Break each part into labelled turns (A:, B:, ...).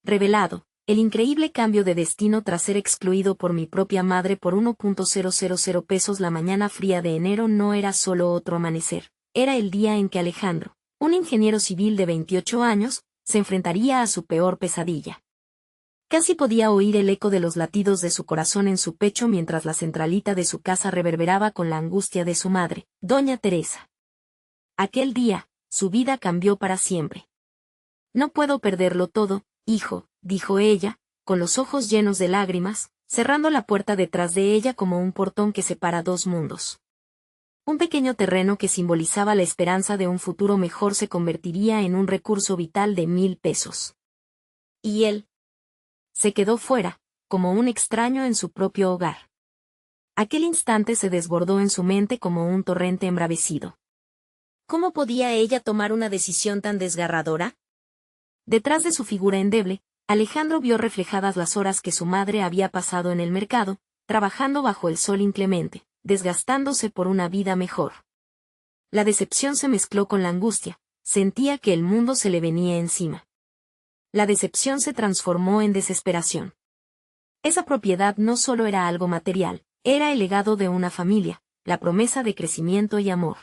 A: revelado, el increíble cambio de destino tras ser excluido por mi propia madre por 1.000 pesos. La mañana fría de enero no era solo otro amanecer, era el día en que Alejandro, un ingeniero civil de 28 años, se enfrentaría a su peor pesadilla. Casi podía oír el eco de los latidos de su corazón en su pecho mientras la centralita de su casa reverberaba con la angustia de su madre, doña Teresa. Aquel día, su vida cambió para siempre. No puedo perderlo todo, hijo, dijo ella, con los ojos llenos de lágrimas, cerrando la puerta detrás de ella como un portón que separa dos mundos. Un pequeño terreno que simbolizaba la esperanza de un futuro mejor se convertiría en un recurso vital de 1,000 pesos. Y él se quedó fuera, como un extraño en su propio hogar. Aquel instante se desbordó en su mente como un torrente embravecido. ¿Cómo podía ella tomar una decisión tan desgarradora? Detrás de su figura endeble, Alejandro vio reflejadas las horas que su madre había pasado en el mercado, trabajando bajo el sol inclemente, desgastándose por una vida mejor. La decepción se mezcló con la angustia, sentía que el mundo se le venía encima. La decepción se transformó en desesperación. Esa propiedad no solo era algo material, era el legado de una familia, la promesa de crecimiento y amor.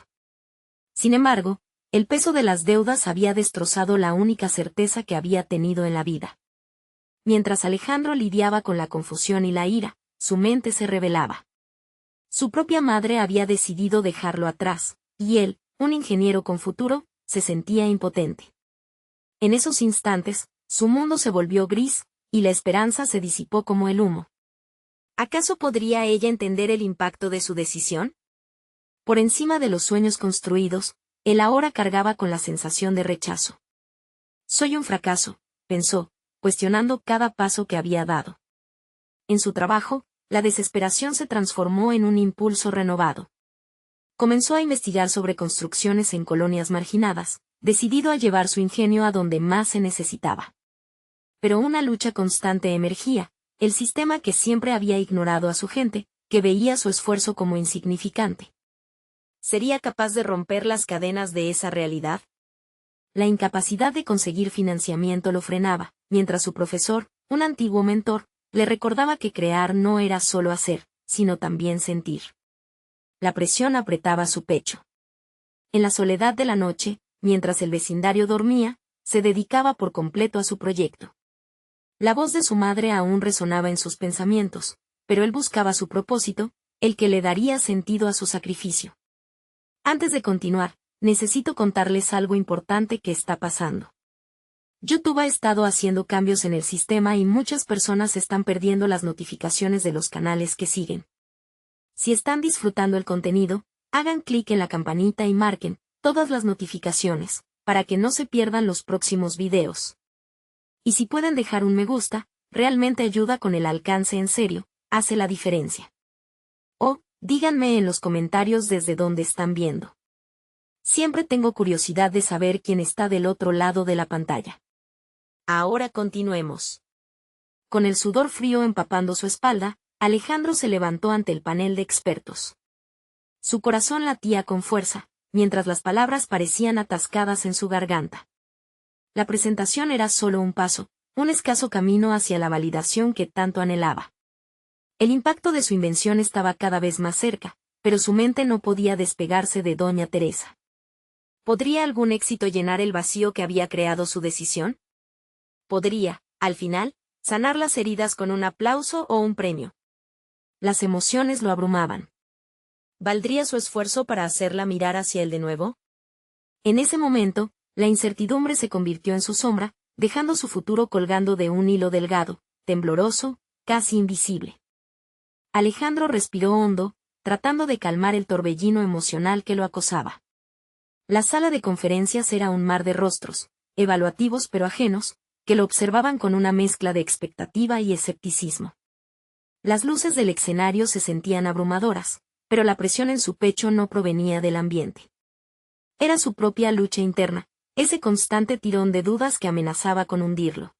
A: Sin embargo, el peso de las deudas había destrozado la única certeza que había tenido en la vida. Mientras Alejandro lidiaba con la confusión y la ira, su mente se rebelaba. Su propia madre había decidido dejarlo atrás, y él, un ingeniero con futuro, se sentía impotente. En esos instantes, su mundo se volvió gris, y la esperanza se disipó como el humo. ¿Acaso podría ella entender el impacto de su decisión? Por encima de los sueños construidos, él ahora cargaba con la sensación de rechazo. Soy un fracaso, pensó, cuestionando cada paso que había dado. En su trabajo, la desesperación se transformó en un impulso renovado. Comenzó a investigar sobre construcciones en colonias marginadas, decidido a llevar su ingenio a donde más se necesitaba. Pero una lucha constante emergía, el sistema que siempre había ignorado a su gente, que veía su esfuerzo como insignificante. ¿Sería capaz de romper las cadenas de esa realidad? La incapacidad de conseguir financiamiento lo frenaba, mientras su profesor, un antiguo mentor, le recordaba que crear no era solo hacer, sino también sentir. La presión apretaba su pecho. En la soledad de la noche, mientras el vecindario dormía, se dedicaba por completo a su proyecto. La voz de su madre aún resonaba en sus pensamientos, pero él buscaba su propósito, el que le daría sentido a su sacrificio. Antes de continuar, necesito contarles algo importante que está pasando. YouTube ha estado haciendo cambios en el sistema y muchas personas están perdiendo las notificaciones de los canales que siguen. Si están disfrutando el contenido, hagan clic en la campanita y marquen todas las notificaciones, para que no se pierdan los próximos videos. Y si pueden dejar un me gusta, realmente ayuda con el alcance en serio, hace la diferencia. O, díganme en los comentarios desde dónde están viendo. Siempre tengo curiosidad de saber quién está del otro lado de la pantalla. Ahora continuemos. Con el sudor frío empapando su espalda, Alejandro se levantó ante el panel de expertos. Su corazón latía con fuerza, mientras las palabras parecían atascadas en su garganta. La presentación era solo un paso, un escaso camino hacia la validación que tanto anhelaba. El impacto de su invención estaba cada vez más cerca, pero su mente no podía despegarse de doña Teresa. ¿Podría algún éxito llenar el vacío que había creado su decisión? Podría, al final, sanar las heridas con un aplauso o un premio. Las emociones lo abrumaban. ¿Valdría su esfuerzo para hacerla mirar hacia él de nuevo? En ese momento, la incertidumbre se convirtió en su sombra, dejando su futuro colgando de un hilo delgado, tembloroso, casi invisible. Alejandro respiró hondo, tratando de calmar el torbellino emocional que lo acosaba. La sala de conferencias era un mar de rostros, evaluativos pero ajenos, que lo observaban con una mezcla de expectativa y escepticismo. Las luces del escenario se sentían abrumadoras, pero la presión en su pecho no provenía del ambiente. Era su propia lucha interna, ese constante tirón de dudas que amenazaba con hundirlo.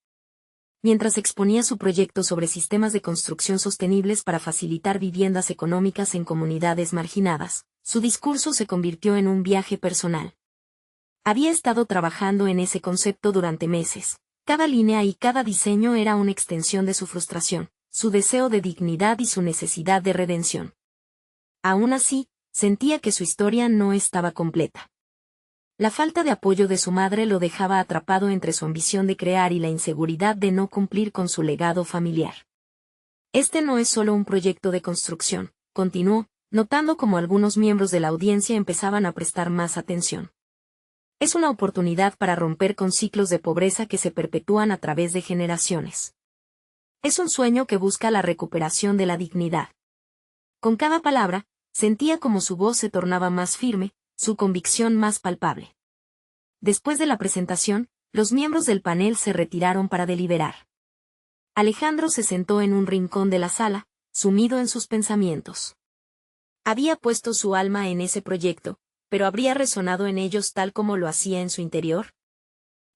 A: Mientras exponía su proyecto sobre sistemas de construcción sostenibles para facilitar viviendas económicas en comunidades marginadas, su discurso se convirtió en un viaje personal. Había estado trabajando en ese concepto durante meses, Cada línea y cada diseño era una extensión de su frustración, su deseo de dignidad y su necesidad de redención. Aún así, sentía que su historia no estaba completa. La falta de apoyo de su madre lo dejaba atrapado entre su ambición de crear y la inseguridad de no cumplir con su legado familiar. Este no es solo un proyecto de construcción, continuó, notando cómo algunos miembros de la audiencia empezaban a prestar más atención. Es una oportunidad para romper con ciclos de pobreza que se perpetúan a través de generaciones. Es un sueño que busca la recuperación de la dignidad. Con cada palabra, sentía como su voz se tornaba más firme, su convicción más palpable. Después de la presentación, los miembros del panel se retiraron para deliberar. Alejandro se sentó en un rincón de la sala, sumido en sus pensamientos. Había puesto su alma en ese proyecto, pero ¿habría resonado en ellos tal como lo hacía en su interior?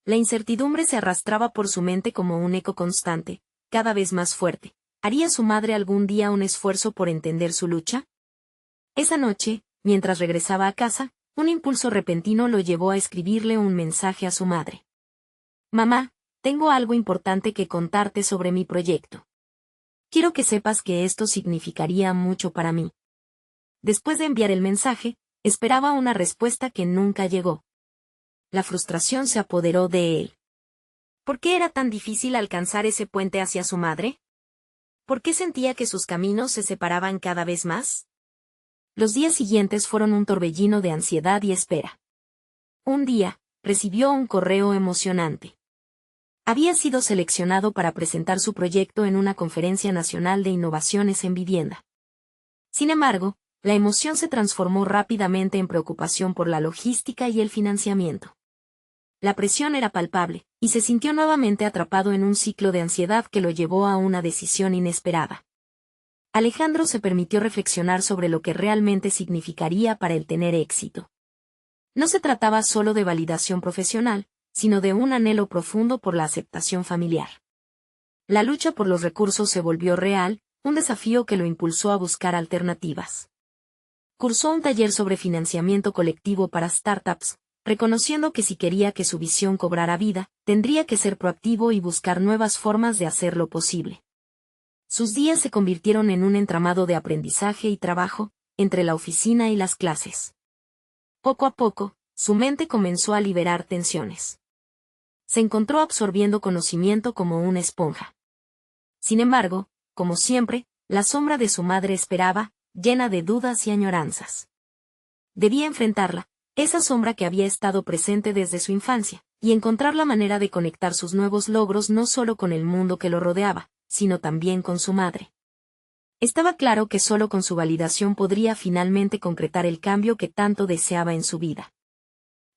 A: La incertidumbre se arrastraba por su mente como un eco constante, cada vez más fuerte. ¿Haría su madre algún día un esfuerzo por entender su lucha? Esa noche, mientras regresaba a casa, un impulso repentino lo llevó a escribirle un mensaje a su madre. Mamá, tengo algo importante que contarte sobre mi proyecto. Quiero que sepas que esto significaría mucho para mí. Después de enviar el mensaje, esperaba una respuesta que nunca llegó. La frustración se apoderó de él. ¿Por qué era tan difícil alcanzar ese puente hacia su madre? ¿Por qué sentía que sus caminos se separaban cada vez más? Los días siguientes fueron un torbellino de ansiedad y espera. Un día, recibió un correo emocionante. Había sido seleccionado para presentar su proyecto en una conferencia nacional de innovaciones en vivienda. Sin embargo, la emoción se transformó rápidamente en preocupación por la logística y el financiamiento. La presión era palpable, y se sintió nuevamente atrapado en un ciclo de ansiedad que lo llevó a una decisión inesperada. Alejandro se permitió reflexionar sobre lo que realmente significaría para él tener éxito. No se trataba solo de validación profesional, sino de un anhelo profundo por la aceptación familiar. La lucha por los recursos se volvió real, un desafío que lo impulsó a buscar alternativas. Cursó un taller sobre financiamiento colectivo para startups, reconociendo que si quería que su visión cobrara vida, tendría que ser proactivo y buscar nuevas formas de hacerlo posible. Sus días se convirtieron en un entramado de aprendizaje y trabajo, entre la oficina y las clases. Poco a poco, su mente comenzó a liberar tensiones. Se encontró absorbiendo conocimiento como una esponja. Sin embargo, como siempre, la sombra de su madre esperaba, llena de dudas y añoranzas. Debía enfrentarla, esa sombra que había estado presente desde su infancia, y encontrar la manera de conectar sus nuevos logros no solo con el mundo que lo rodeaba, sino también con su madre. Estaba claro que solo con su validación podría finalmente concretar el cambio que tanto deseaba en su vida.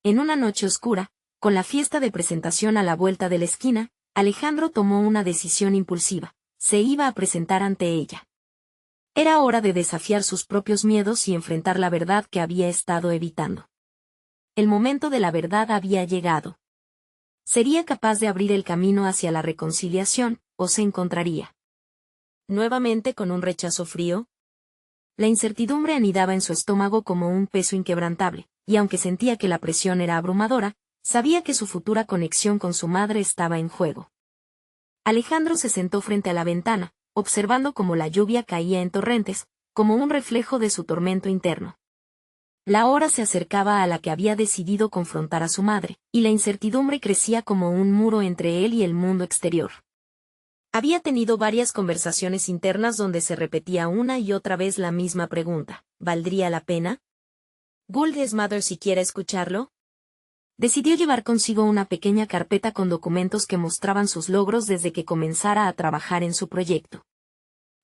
A: En una noche oscura, con la fiesta de presentación a la vuelta de la esquina, Alejandro tomó una decisión impulsiva: se iba a presentar ante ella. Era hora de desafiar sus propios miedos y enfrentar la verdad que había estado evitando. El momento de la verdad había llegado. ¿Sería capaz de abrir el camino hacia la reconciliación, o se encontraría nuevamente con un rechazo frío? La incertidumbre anidaba en su estómago como un peso inquebrantable, y aunque sentía que la presión era abrumadora, sabía que su futura conexión con su madre estaba en juego. Alejandro se sentó frente a la ventana, observando cómo la lluvia caía en torrentes, como un reflejo de su tormento interno. La hora se acercaba a la que había decidido confrontar a su madre, y la incertidumbre crecía como un muro entre él y el mundo exterior. Había tenido varias conversaciones internas donde se repetía una y otra vez la misma pregunta: ¿valdría la pena? ¿Gould es Mother siquiera escucharlo? Decidió llevar consigo una pequeña carpeta con documentos que mostraban sus logros desde que comenzara a trabajar en su proyecto.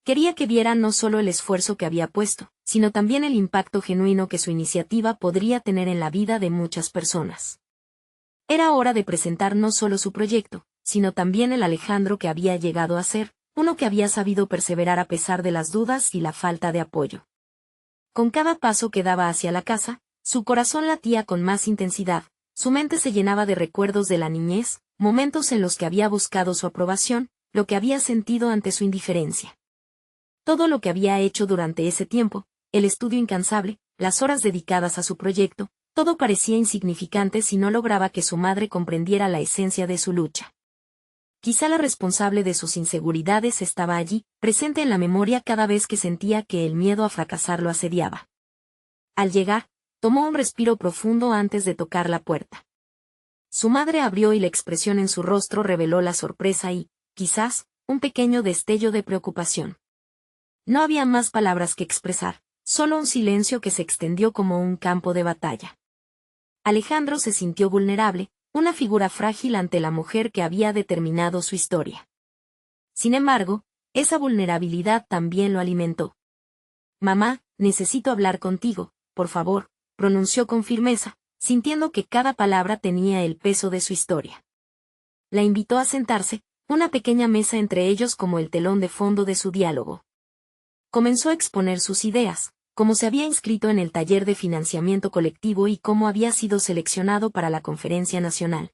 A: Quería que viera no solo el esfuerzo que había puesto, sino también el impacto genuino que su iniciativa podría tener en la vida de muchas personas. Era hora de presentar no solo su proyecto, sino también el Alejandro que había llegado a ser, uno que había sabido perseverar a pesar de las dudas y la falta de apoyo. Con cada paso que daba hacia la casa, su corazón latía con más intensidad, su mente se llenaba de recuerdos de la niñez, momentos en los que había buscado su aprobación, lo que había sentido ante su indiferencia. Todo lo que había hecho durante ese tiempo, el estudio incansable, las horas dedicadas a su proyecto, todo parecía insignificante si no lograba que su madre comprendiera la esencia de su lucha. Quizá la responsable de sus inseguridades estaba allí, presente en la memoria cada vez que sentía que el miedo a fracasar lo asediaba. Al llegar, tomó un respiro profundo antes de tocar la puerta. Su madre abrió y la expresión en su rostro reveló la sorpresa y, quizás, un pequeño destello de preocupación. No había más palabras que expresar, solo un silencio que se extendió como un campo de batalla. Alejandro se sintió vulnerable, una figura frágil ante la mujer que había determinado su historia. Sin embargo, esa vulnerabilidad también lo alimentó. «Mamá, necesito hablar contigo, por favor», pronunció con firmeza, sintiendo que cada palabra tenía el peso de su historia. La invitó a sentarse, una pequeña mesa entre ellos como el telón de fondo de su diálogo. Comenzó a exponer sus ideas, cómo se había inscrito en el taller de financiamiento colectivo y cómo había sido seleccionado para la conferencia nacional.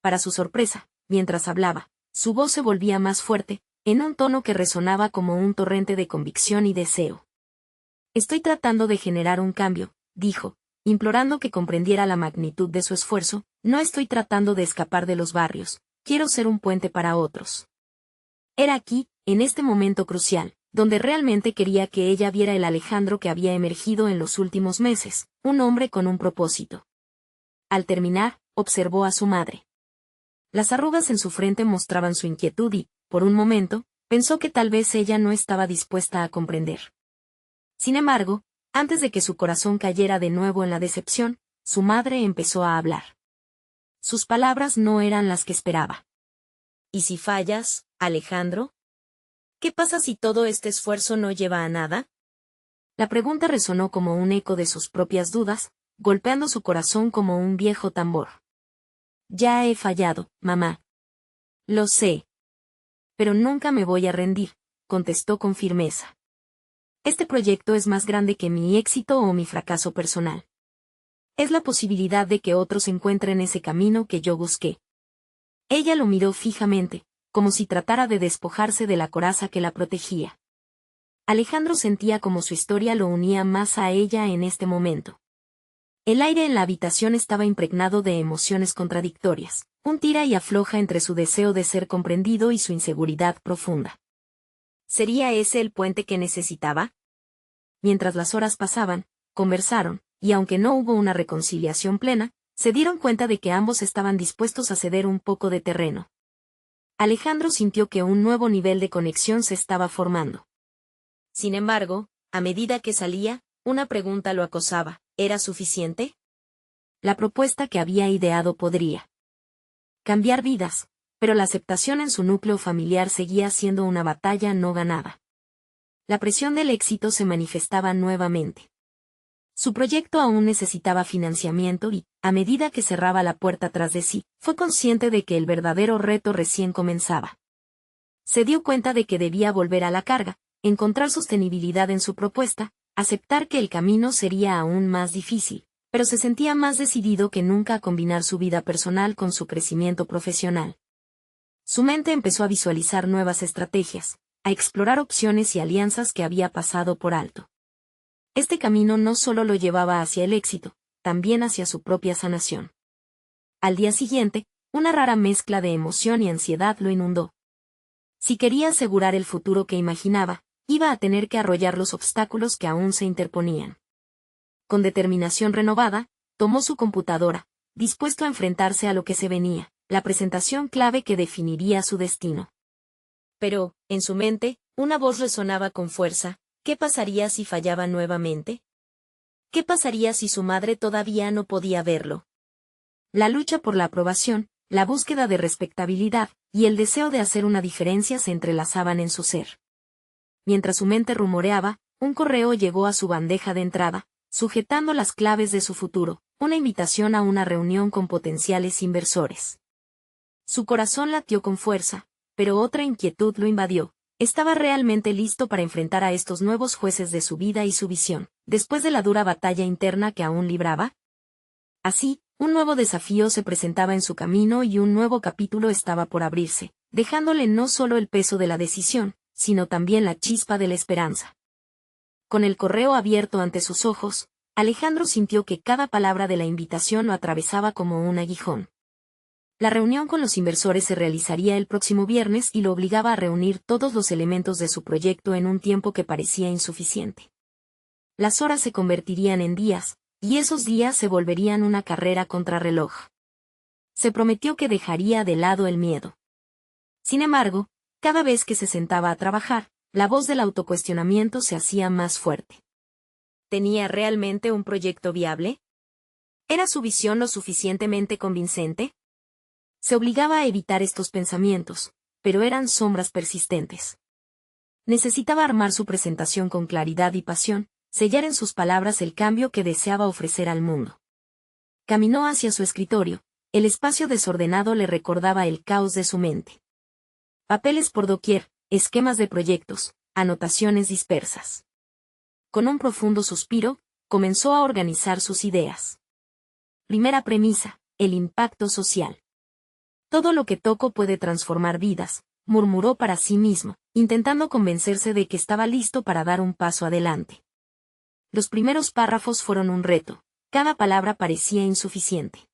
A: Para su sorpresa, mientras hablaba, su voz se volvía más fuerte, en un tono que resonaba como un torrente de convicción y deseo. «Estoy tratando de generar un cambio», dijo, implorando que comprendiera la magnitud de su esfuerzo. «No estoy tratando de escapar de los barrios, quiero ser un puente para otros». Era aquí, en este momento crucial, donde realmente quería que ella viera el Alejandro que había emergido en los últimos meses, un hombre con un propósito. Al terminar, observó a su madre. Las arrugas en su frente mostraban su inquietud y, por un momento, pensó que tal vez ella no estaba dispuesta a comprender. Sin embargo, antes de que su corazón cayera de nuevo en la decepción, su madre empezó a hablar. Sus palabras no eran las que esperaba. «¿Y si fallas, Alejandro? ¿Qué pasa si todo este esfuerzo no lleva a nada?» La pregunta resonó como un eco de sus propias dudas, golpeando su corazón como un viejo tambor. «Ya he fallado, mamá. Lo sé. Pero nunca me voy a rendir», contestó con firmeza. «Este proyecto es más grande que mi éxito o mi fracaso personal. Es la posibilidad de que otros encuentren ese camino que yo busqué». Ella lo miró fijamente, como si tratara de despojarse de la coraza que la protegía. Alejandro sentía como su historia lo unía más a ella en este momento. El aire en la habitación estaba impregnado de emociones contradictorias, un tira y afloja entre su deseo de ser comprendido y su inseguridad profunda. ¿Sería ese el puente que necesitaba? Mientras las horas pasaban, conversaron, y aunque no hubo una reconciliación plena, se dieron cuenta de que ambos estaban dispuestos a ceder un poco de terreno. Alejandro sintió que un nuevo nivel de conexión se estaba formando. Sin embargo, a medida que salía, una pregunta lo acosaba: ¿era suficiente? La propuesta que había ideado podría cambiar vidas, pero la aceptación en su núcleo familiar seguía siendo una batalla no ganada. La presión del éxito se manifestaba nuevamente. Su proyecto aún necesitaba financiamiento y, a medida que cerraba la puerta tras de sí, fue consciente de que el verdadero reto recién comenzaba. Se dio cuenta de que debía volver a la carga, encontrar sostenibilidad en su propuesta, aceptar que el camino sería aún más difícil, pero se sentía más decidido que nunca a combinar su vida personal con su crecimiento profesional. Su mente empezó a visualizar nuevas estrategias, a explorar opciones y alianzas que había pasado por alto. Este camino no solo lo llevaba hacia el éxito, también hacia su propia sanación. Al día siguiente, una rara mezcla de emoción y ansiedad lo inundó. Si quería asegurar el futuro que imaginaba, iba a tener que arrollar los obstáculos que aún se interponían. Con determinación renovada, tomó su computadora, dispuesto a enfrentarse a lo que se venía, la presentación clave que definiría su destino. Pero, en su mente, una voz resonaba con fuerza: ¿qué pasaría si fallaba nuevamente? ¿Qué pasaría si su madre todavía no podía verlo? La lucha por la aprobación, la búsqueda de respetabilidad, y el deseo de hacer una diferencia se entrelazaban en su ser. Mientras su mente rumoreaba, un correo llegó a su bandeja de entrada, sujetando las claves de su futuro, una invitación a una reunión con potenciales inversores. Su corazón latió con fuerza, pero otra inquietud lo invadió. ¿Estaba realmente listo para enfrentar a estos nuevos jueces de su vida y su visión, después de la dura batalla interna que aún libraba? Así, un nuevo desafío se presentaba en su camino y un nuevo capítulo estaba por abrirse, dejándole no solo el peso de la decisión, sino también la chispa de la esperanza. Con el correo abierto ante sus ojos, Alejandro sintió que cada palabra de la invitación lo atravesaba como un aguijón. La reunión con los inversores se realizaría el próximo viernes y lo obligaba a reunir todos los elementos de su proyecto en un tiempo que parecía insuficiente. Las horas se convertirían en días, y esos días se volverían una carrera contrarreloj. Se prometió que dejaría de lado el miedo. Sin embargo, cada vez que se sentaba a trabajar, la voz del autocuestionamiento se hacía más fuerte. ¿Tenía realmente un proyecto viable? ¿Era su visión lo suficientemente convincente? Se obligaba a evitar estos pensamientos, pero eran sombras persistentes. Necesitaba armar su presentación con claridad y pasión, sellar en sus palabras el cambio que deseaba ofrecer al mundo. Caminó hacia su escritorio, el espacio desordenado le recordaba el caos de su mente. Papeles por doquier, esquemas de proyectos, anotaciones dispersas. Con un profundo suspiro, comenzó a organizar sus ideas. Primera premisa, el impacto social. Todo lo que toco puede transformar vidas, murmuró para sí mismo, intentando convencerse de que estaba listo para dar un paso adelante. Los primeros párrafos fueron un reto, cada palabra parecía insuficiente.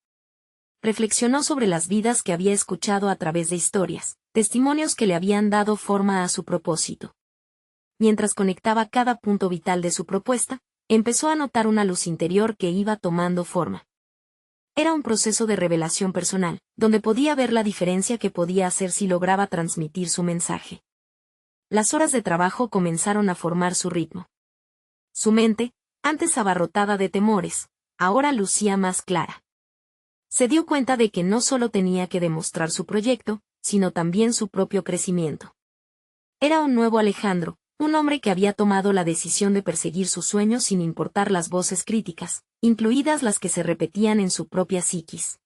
A: Reflexionó sobre las vidas que había escuchado a través de historias, testimonios que le habían dado forma a su propósito. Mientras conectaba cada punto vital de su propuesta, empezó a notar una luz interior que iba tomando forma. Era un proceso de revelación personal, donde podía ver la diferencia que podía hacer si lograba transmitir su mensaje. Las horas de trabajo comenzaron a formar su ritmo. Su mente, antes abarrotada de temores, ahora lucía más clara. Se dio cuenta de que no solo tenía que demostrar su proyecto, sino también su propio crecimiento. Era un nuevo Alejandro, un hombre que había tomado la decisión de perseguir sus sueños sin importar las voces críticas, incluidas las que se repetían en su propia psiquis.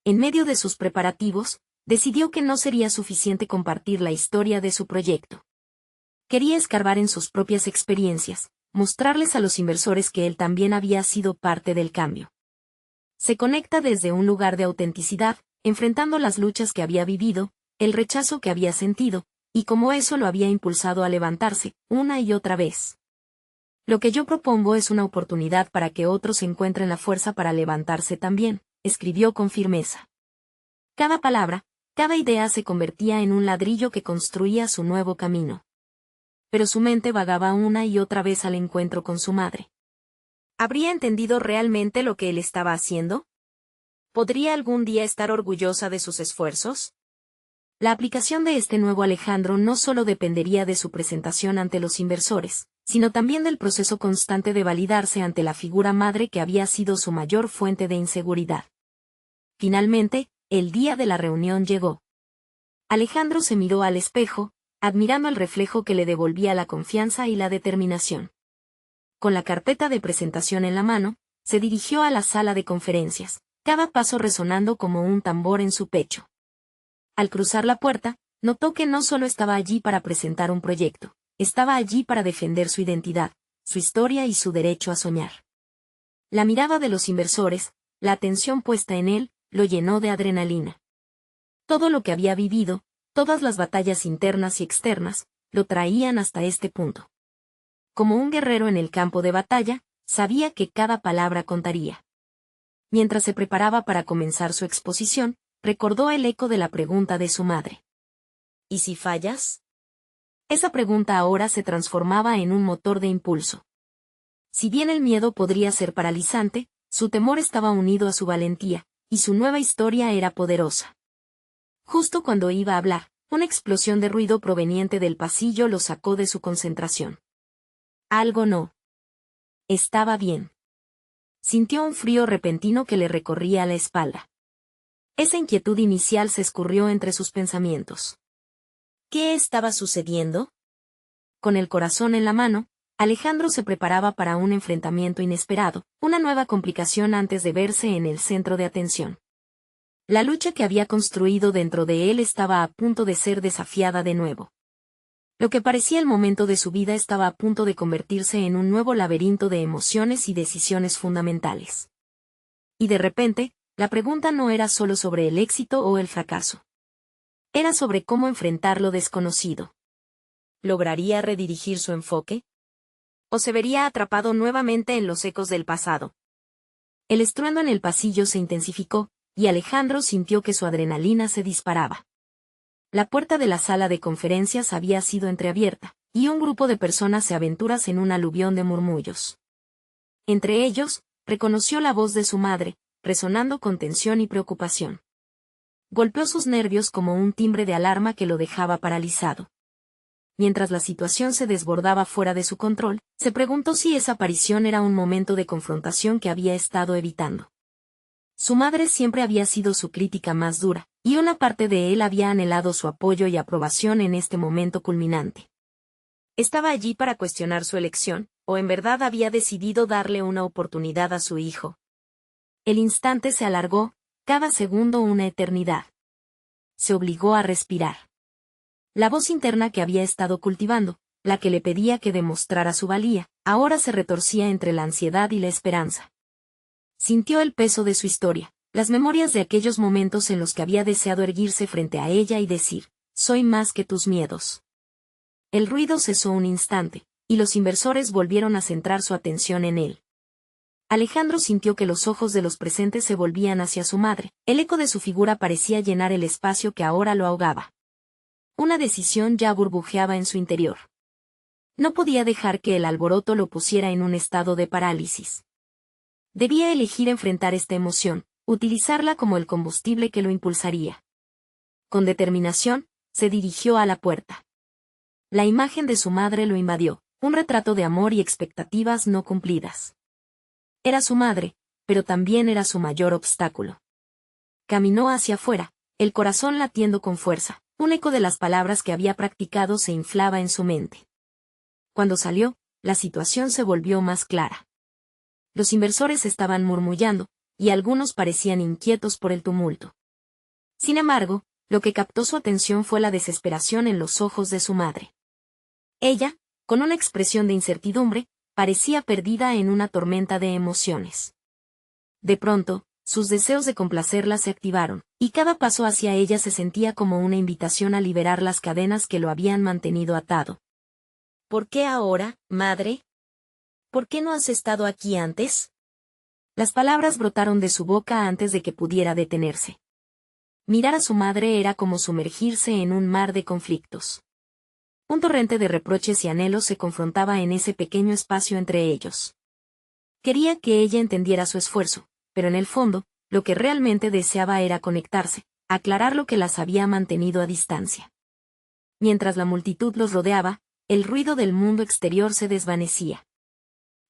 A: En medio de sus preparativos, decidió que no sería suficiente compartir la historia de su proyecto. Quería escarbar en sus propias experiencias, mostrarles a los inversores que él también había sido parte del cambio. Se conecta desde un lugar de autenticidad, enfrentando las luchas que había vivido, el rechazo que había sentido, y cómo eso lo había impulsado a levantarse, una y otra vez. Lo que yo propongo es una oportunidad para que otros encuentren la fuerza para levantarse también, escribió con firmeza. Cada palabra, cada idea se convertía en un ladrillo que construía su nuevo camino. Pero su mente vagaba una y otra vez al encuentro con su madre. ¿Habría entendido realmente lo que él estaba haciendo? ¿Podría algún día estar orgullosa de sus esfuerzos? La aplicación de este nuevo Alejandro no solo dependería de su presentación ante los inversores, sino también del proceso constante de validarse ante la figura madre que había sido su mayor fuente de inseguridad. Finalmente, el día de la reunión llegó. Alejandro se miró al espejo, admirando el reflejo que le devolvía la confianza y la determinación. Con la carpeta de presentación en la mano, se dirigió a la sala de conferencias, cada paso resonando como un tambor en su pecho. Al cruzar la puerta, notó que no solo estaba allí para presentar un proyecto, estaba allí para defender su identidad, su historia y su derecho a soñar. La mirada de los inversores, la atención puesta en él, lo llenó de adrenalina. Todo lo que había vivido, todas las batallas internas y externas, lo traían hasta este punto. Como un guerrero en el campo de batalla, sabía que cada palabra contaría. Mientras se preparaba para comenzar su exposición, recordó el eco de la pregunta de su madre. ¿Y si fallas? Esa pregunta ahora se transformaba en un motor de impulso. Si bien el miedo podría ser paralizante, su temor estaba unido a su valentía, y su nueva historia era poderosa. Justo cuando iba a hablar, una explosión de ruido proveniente del pasillo lo sacó de su concentración. Algo no estaba bien. Sintió un frío repentino que le recorría la espalda. Esa inquietud inicial se escurrió entre sus pensamientos. ¿Qué estaba sucediendo? Con el corazón en la mano, Alejandro se preparaba para un enfrentamiento inesperado, una nueva complicación antes de verse en el centro de atención. La lucha que había construido dentro de él estaba a punto de ser desafiada de nuevo. Lo que parecía el momento de su vida estaba a punto de convertirse en un nuevo laberinto de emociones y decisiones fundamentales. Y de repente, la pregunta no era solo sobre el éxito o el fracaso. Era sobre cómo enfrentar lo desconocido. ¿Lograría redirigir su enfoque? ¿O se vería atrapado nuevamente en los ecos del pasado? El estruendo en el pasillo se intensificó, y Alejandro sintió que su adrenalina se disparaba. La puerta de la sala de conferencias había sido entreabierta, y un grupo de personas se aventura en un aluvión de murmullos. Entre ellos, reconoció la voz de su madre, resonando con tensión y preocupación. Golpeó sus nervios como un timbre de alarma que lo dejaba paralizado. Mientras la situación se desbordaba fuera de su control, se preguntó si esa aparición era un momento de confrontación que había estado evitando. Su madre siempre había sido su crítica más dura, y una parte de él había anhelado su apoyo y aprobación en este momento culminante. ¿Estaba allí para cuestionar su elección, o en verdad había decidido darle una oportunidad a su hijo? El instante se alargó, cada segundo una eternidad. Se obligó a respirar. La voz interna que había estado cultivando, la que le pedía que demostrara su valía, ahora se retorcía entre la ansiedad y la esperanza. Sintió el peso de su historia, las memorias de aquellos momentos en los que había deseado erguirse frente a ella y decir, soy más que tus miedos. El ruido cesó un instante, y los inversores volvieron a centrar su atención en él. Alejandro sintió que los ojos de los presentes se volvían hacia su madre, el eco de su figura parecía llenar el espacio que ahora lo ahogaba. Una decisión ya burbujeaba en su interior. No podía dejar que el alboroto lo pusiera en un estado de parálisis. Debía elegir enfrentar esta emoción, utilizarla como el combustible que lo impulsaría. Con determinación, se dirigió a la puerta. La imagen de su madre lo invadió, un retrato de amor y expectativas no cumplidas. Era su madre, pero también era su mayor obstáculo. Caminó hacia afuera, el corazón latiendo con fuerza. Un eco de las palabras que había practicado se inflaba en su mente. Cuando salió, la situación se volvió más clara. Los inversores estaban murmullando, y algunos parecían inquietos por el tumulto. Sin embargo, lo que captó su atención fue la desesperación en los ojos de su madre. Ella, con una expresión de incertidumbre, parecía perdida en una tormenta de emociones. De pronto, sus deseos de complacerla se activaron, y cada paso hacia ella se sentía como una invitación a liberar las cadenas que lo habían mantenido atado. ¿Por qué ahora, madre? ¿Por qué no has estado aquí antes? Las palabras brotaron de su boca antes de que pudiera detenerse. Mirar a su madre era como sumergirse en un mar de conflictos. Un torrente de reproches y anhelos se confrontaba en ese pequeño espacio entre ellos. Quería que ella entendiera su esfuerzo, pero en el fondo, lo que realmente deseaba era conectarse, aclarar lo que las había mantenido a distancia. Mientras la multitud los rodeaba, el ruido del mundo exterior se desvanecía.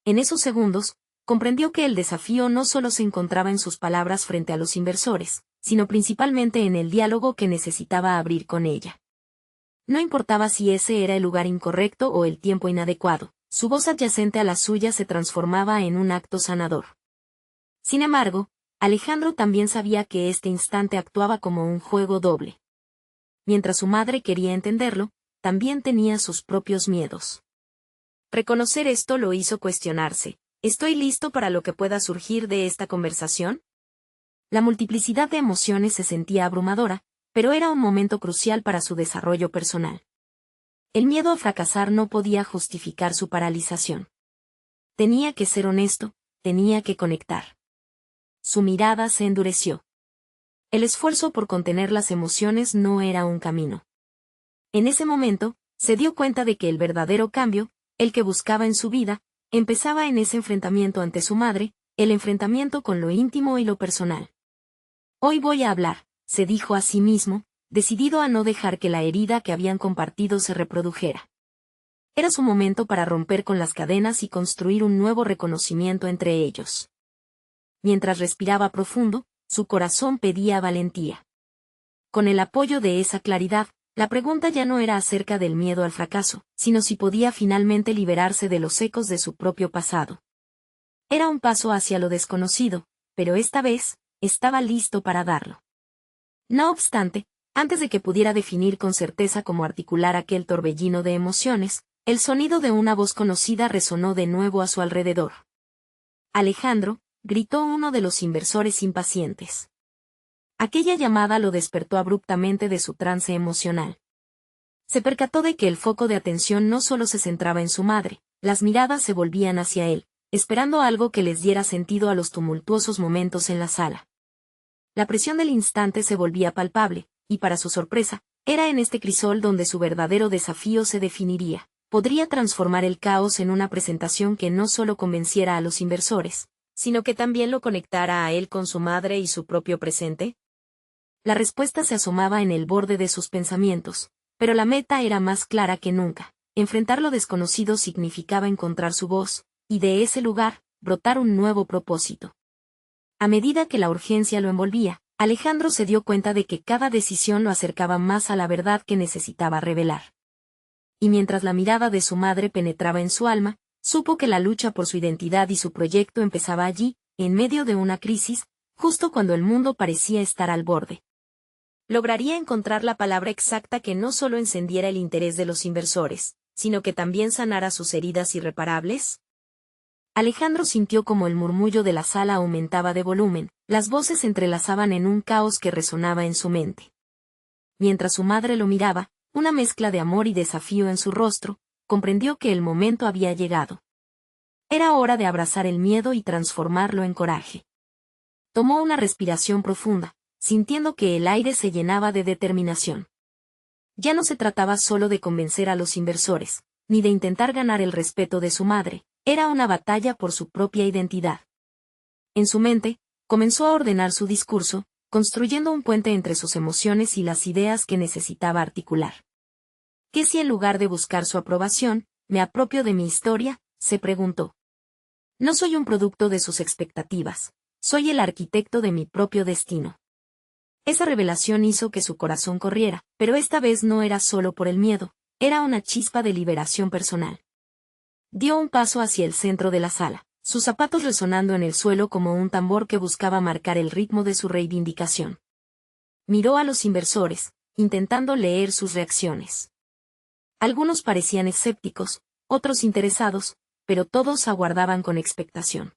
A: En esos segundos, comprendió que el desafío no solo se encontraba en sus palabras frente a los inversores, sino principalmente en el diálogo que necesitaba abrir con ella. No importaba si ese era el lugar incorrecto o el tiempo inadecuado, su voz adyacente a la suya se transformaba en un acto sanador. Sin embargo, Alejandro también sabía que este instante actuaba como un juego doble. Mientras su madre quería entenderlo, también tenía sus propios miedos. Reconocer esto lo hizo cuestionarse, ¿estoy listo para lo que pueda surgir de esta conversación? La multiplicidad de emociones se sentía abrumadora, pero era un momento crucial para su desarrollo personal. El miedo a fracasar no podía justificar su paralización. Tenía que ser honesto, tenía que conectar. Su mirada se endureció. El esfuerzo por contener las emociones no era un camino. En ese momento, se dio cuenta de que el verdadero cambio, el que buscaba en su vida, empezaba en ese enfrentamiento ante su madre, el enfrentamiento con lo íntimo y lo personal. Hoy voy a hablar, se dijo a sí mismo, decidido a no dejar que la herida que habían compartido se reprodujera. Era su momento para romper con las cadenas y construir un nuevo reconocimiento entre ellos. Mientras respiraba profundo, su corazón pedía valentía. Con el apoyo de esa claridad, la pregunta ya no era acerca del miedo al fracaso, sino si podía finalmente liberarse de los ecos de su propio pasado. Era un paso hacia lo desconocido, pero esta vez, estaba listo para darlo. No obstante, antes de que pudiera definir con certeza cómo articular aquel torbellino de emociones, el sonido de una voz conocida resonó de nuevo a su alrededor. Alejandro, gritó uno de los inversores impacientes. Aquella llamada lo despertó abruptamente de su trance emocional. Se percató de que el foco de atención no solo se centraba en su madre, las miradas se volvían hacia él, esperando algo que les diera sentido a los tumultuosos momentos en la sala. La presión del instante se volvía palpable, y para su sorpresa, era en este crisol donde su verdadero desafío se definiría. Podría transformar el caos en una presentación que no solo convenciera a los inversores, sino que también lo conectara a él con su madre y su propio presente. La respuesta se asomaba en el borde de sus pensamientos, pero la meta era más clara que nunca. Enfrentar lo desconocido significaba encontrar su voz, y de ese lugar, brotar un nuevo propósito. A medida que la urgencia lo envolvía, Alejandro se dio cuenta de que cada decisión lo acercaba más a la verdad que necesitaba revelar. Y mientras la mirada de su madre penetraba en su alma, supo que la lucha por su identidad y su proyecto empezaba allí, en medio de una crisis, justo cuando el mundo parecía estar al borde. ¿Lograría encontrar la palabra exacta que no solo encendiera el interés de los inversores, sino que también sanara sus heridas irreparables? Alejandro sintió como el murmullo de la sala aumentaba de volumen, las voces se entrelazaban en un caos que resonaba en su mente. Mientras su madre lo miraba, una mezcla de amor y desafío en su rostro, comprendió que el momento había llegado. Era hora de abrazar el miedo y transformarlo en coraje. Tomó una respiración profunda, sintiendo que el aire se llenaba de determinación. Ya no se trataba solo de convencer a los inversores, ni de intentar ganar el respeto de su madre, era una batalla por su propia identidad. En su mente, comenzó a ordenar su discurso, construyendo un puente entre sus emociones y las ideas que necesitaba articular. ¿Qué si en lugar de buscar su aprobación, me apropio de mi historia?, se preguntó. No soy un producto de sus expectativas, soy el arquitecto de mi propio destino. Esa revelación hizo que su corazón corriera, pero esta vez no era solo por el miedo, era una chispa de liberación personal. Dio un paso hacia el centro de la sala, sus zapatos resonando en el suelo como un tambor que buscaba marcar el ritmo de su reivindicación. Miró a los inversores, intentando leer sus reacciones. Algunos parecían escépticos, otros interesados, pero todos aguardaban con expectación.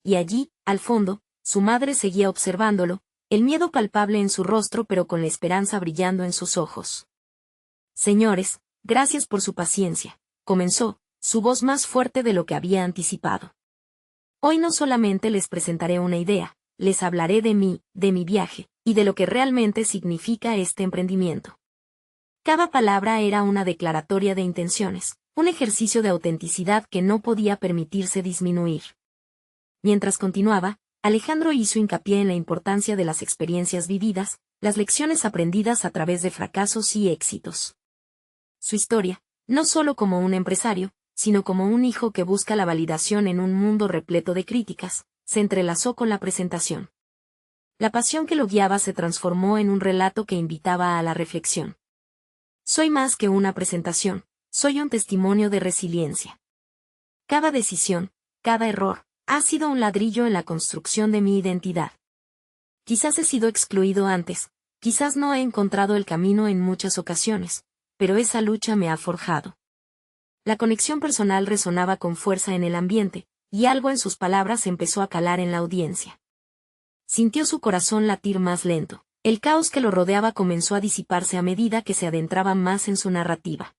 A: Y allí, al fondo, su madre seguía observándolo, el miedo palpable en su rostro pero con la esperanza brillando en sus ojos. Señores, gracias por su paciencia, comenzó, su voz más fuerte de lo que había anticipado. Hoy no solamente les presentaré una idea, les hablaré de mi viaje, y de lo que realmente significa este emprendimiento. Cada palabra era una declaratoria de intenciones, un ejercicio de autenticidad que no podía permitirse disminuir. Mientras continuaba, Alejandro hizo hincapié en la importancia de las experiencias vividas, las lecciones aprendidas a través de fracasos y éxitos. Su historia, no solo como un empresario, sino como un hijo que busca la validación en un mundo repleto de críticas, se entrelazó con la presentación. La pasión que lo guiaba se transformó en un relato que invitaba a la reflexión. Soy más que una presentación, soy un testimonio de resiliencia. Cada decisión, cada error, ha sido un ladrillo en la construcción de mi identidad. Quizás he sido excluido antes, quizás no he encontrado el camino en muchas ocasiones, pero esa lucha me ha forjado. La conexión personal resonaba con fuerza en el ambiente, y algo en sus palabras empezó a calar en la audiencia. Sintió su corazón latir más lento. El caos que lo rodeaba comenzó a disiparse a medida que se adentraba más en su narrativa.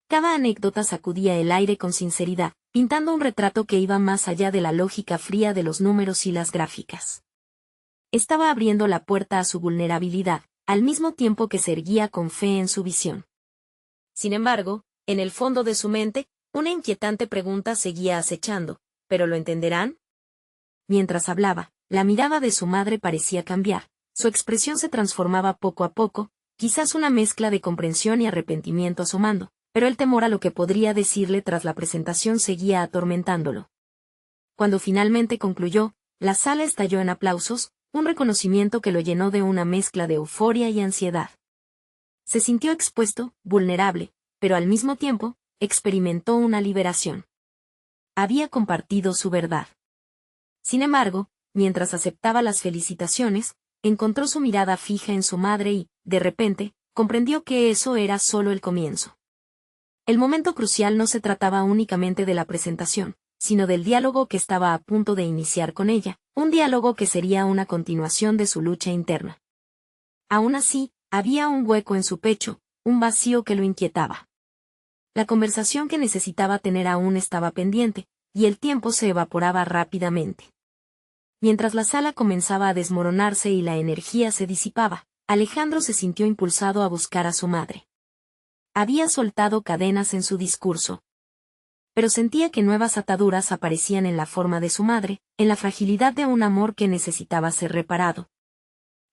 A: Cada anécdota sacudía el aire con sinceridad, pintando un retrato que iba más allá de la lógica fría de los números y las gráficas. Estaba abriendo la puerta a su vulnerabilidad, al mismo tiempo que se erguía con fe en su visión. Sin embargo, en el fondo de su mente, una inquietante pregunta seguía acechando, ¿pero lo entenderán? Mientras hablaba, la mirada de su madre parecía cambiar, su expresión se transformaba poco a poco, quizás una mezcla de comprensión y arrepentimiento asomando, pero el temor a lo que podría decirle tras la presentación seguía atormentándolo. Cuando finalmente concluyó, la sala estalló en aplausos, un reconocimiento que lo llenó de una mezcla de euforia y ansiedad. Se sintió expuesto, vulnerable, pero al mismo tiempo, experimentó una liberación. Había compartido su verdad. Sin embargo, mientras aceptaba las felicitaciones, encontró su mirada fija en su madre y, de repente, comprendió que eso era solo el comienzo. El momento crucial no se trataba únicamente de la presentación, sino del diálogo que estaba a punto de iniciar con ella, un diálogo que sería una continuación de su lucha interna. Aún así, había un hueco en su pecho, un vacío que lo inquietaba. La conversación que necesitaba tener aún estaba pendiente, y el tiempo se evaporaba rápidamente. Mientras la sala comenzaba a desmoronarse y la energía se disipaba, Alejandro se sintió impulsado a buscar a su madre. Había soltado cadenas en su discurso, pero sentía que nuevas ataduras aparecían en la forma de su madre, en la fragilidad de un amor que necesitaba ser reparado.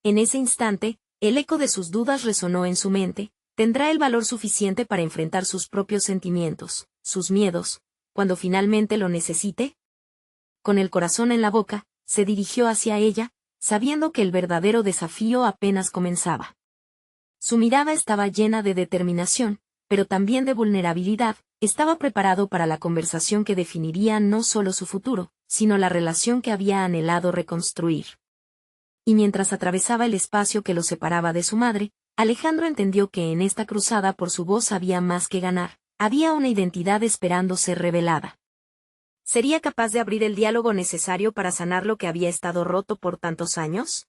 A: En ese instante, el eco de sus dudas resonó en su mente. ¿Tendrá el valor suficiente para enfrentar sus propios sentimientos, sus miedos, cuando finalmente lo necesite? Con el corazón en la boca, se dirigió hacia ella, sabiendo que el verdadero desafío apenas comenzaba. Su mirada estaba llena de determinación, pero también de vulnerabilidad. Estaba preparado para la conversación que definiría no solo su futuro, sino la relación que había anhelado reconstruir. Y mientras atravesaba el espacio que lo separaba de su madre, Alejandro entendió que en esta cruzada por su voz había más que ganar, había una identidad esperando ser revelada. ¿Sería capaz de abrir el diálogo necesario para sanar lo que había estado roto por tantos años?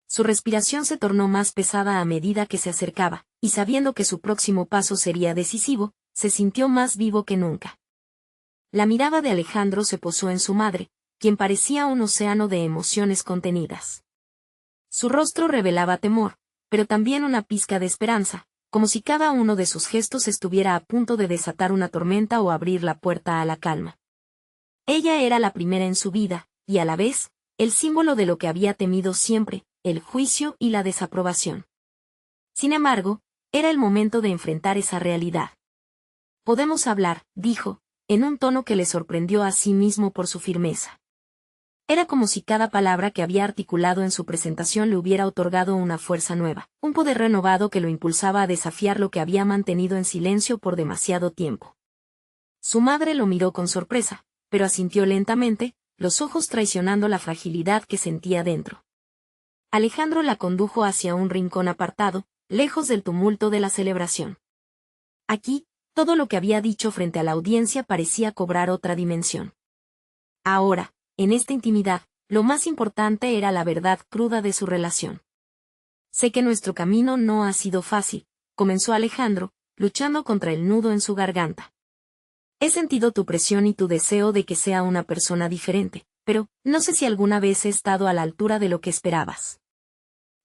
A: Su respiración se tornó más pesada a medida que se acercaba, y sabiendo que su próximo paso sería decisivo, se sintió más vivo que nunca. La mirada de Alejandro se posó en su madre, quien parecía un océano de emociones contenidas. Su rostro revelaba temor, pero también una pizca de esperanza, como si cada uno de sus gestos estuviera a punto de desatar una tormenta o abrir la puerta a la calma. Ella era la primera en su vida, y a la vez, el símbolo de lo que había temido siempre, el juicio y la desaprobación. Sin embargo, era el momento de enfrentar esa realidad. «Podemos hablar», dijo, en un tono que le sorprendió a sí mismo por su firmeza. Era como si cada palabra que había articulado en su presentación le hubiera otorgado una fuerza nueva, un poder renovado que lo impulsaba a desafiar lo que había mantenido en silencio por demasiado tiempo. Su madre lo miró con sorpresa, pero asintió lentamente, los ojos traicionando la fragilidad que sentía dentro. Alejandro la condujo hacia un rincón apartado, lejos del tumulto de la celebración. Aquí, todo lo que había dicho frente a la audiencia parecía cobrar otra dimensión. Ahora, en esta intimidad, lo más importante era la verdad cruda de su relación. «Sé que nuestro camino no ha sido fácil», comenzó Alejandro, luchando contra el nudo en su garganta. «He sentido tu presión y tu deseo de que sea una persona diferente, pero no sé si alguna vez he estado a la altura de lo que esperabas».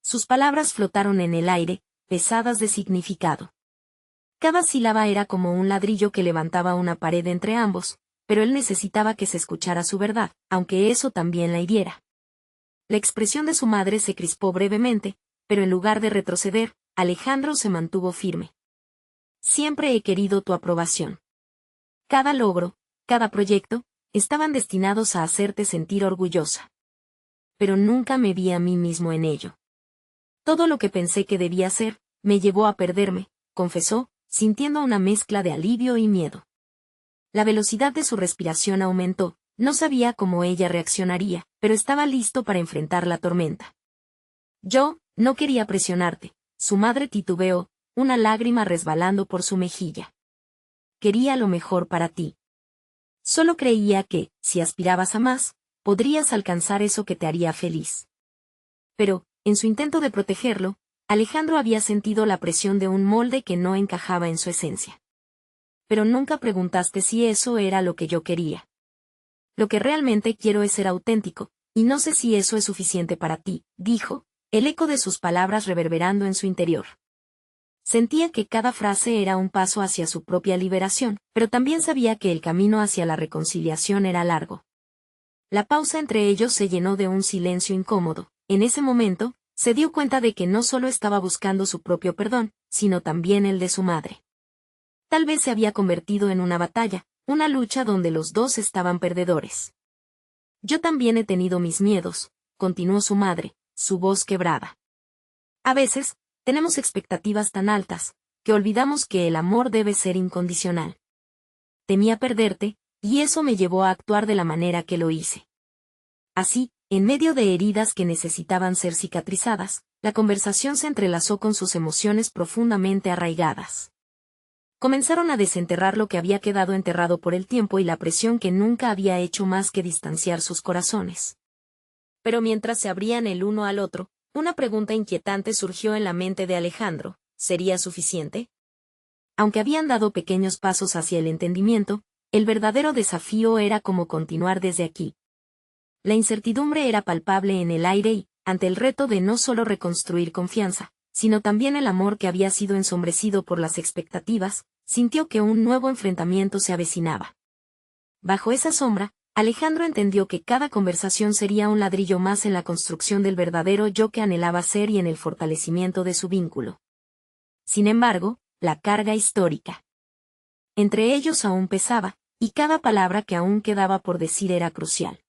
A: Sus palabras flotaron en el aire, pesadas de significado. Cada sílaba era como un ladrillo que levantaba una pared entre ambos, pero él necesitaba que se escuchara su verdad, aunque eso también la hiriera. La expresión de su madre se crispó brevemente, pero en lugar de retroceder, Alejandro se mantuvo firme. «Siempre he querido tu aprobación. Cada logro, cada proyecto, estaban destinados a hacerte sentir orgullosa. Pero nunca me vi a mí mismo en ello. Todo lo que pensé que debía hacer, me llevó a perderme», confesó, sintiendo una mezcla de alivio y miedo. La velocidad de su respiración aumentó, no sabía cómo ella reaccionaría, pero estaba listo para enfrentar la tormenta. «Yo, no quería presionarte», su madre titubeó, una lágrima resbalando por su mejilla. «Quería lo mejor para ti. Solo creía que, si aspirabas a más, podrías alcanzar eso que te haría feliz». Pero, en su intento de protegerlo, Alejandro había sentido la presión de un molde que no encajaba en su esencia. «Pero nunca preguntaste si eso era lo que yo quería. Lo que realmente quiero es ser auténtico, y no sé si eso es suficiente para ti», dijo, el eco de sus palabras reverberando en su interior. Sentía que cada frase era un paso hacia su propia liberación, pero también sabía que el camino hacia la reconciliación era largo. La pausa entre ellos se llenó de un silencio incómodo. En ese momento, se dio cuenta de que no solo estaba buscando su propio perdón, sino también el de su madre. Tal vez se había convertido en una batalla, una lucha donde los dos estaban perdedores. «Yo también he tenido mis miedos», continuó su madre, su voz quebrada. «A veces, tenemos expectativas tan altas, que olvidamos que el amor debe ser incondicional. Temía perderte, y eso me llevó a actuar de la manera que lo hice». Así, en medio de heridas que necesitaban ser cicatrizadas, la conversación se entrelazó con sus emociones profundamente arraigadas. Comenzaron a desenterrar lo que había quedado enterrado por el tiempo y la presión que nunca había hecho más que distanciar sus corazones. Pero mientras se abrían el uno al otro, una pregunta inquietante surgió en la mente de Alejandro: ¿sería suficiente? Aunque habían dado pequeños pasos hacia el entendimiento, el verdadero desafío era cómo continuar desde aquí. La incertidumbre era palpable en el aire y, ante el reto de no solo reconstruir confianza, sino también el amor que había sido ensombrecido por las expectativas, sintió que un nuevo enfrentamiento se avecinaba. Bajo esa sombra, Alejandro entendió que cada conversación sería un ladrillo más en la construcción del verdadero yo que anhelaba ser y en el fortalecimiento de su vínculo. Sin embargo, la carga histórica entre ellos aún pesaba, y cada palabra que aún quedaba por decir era crucial.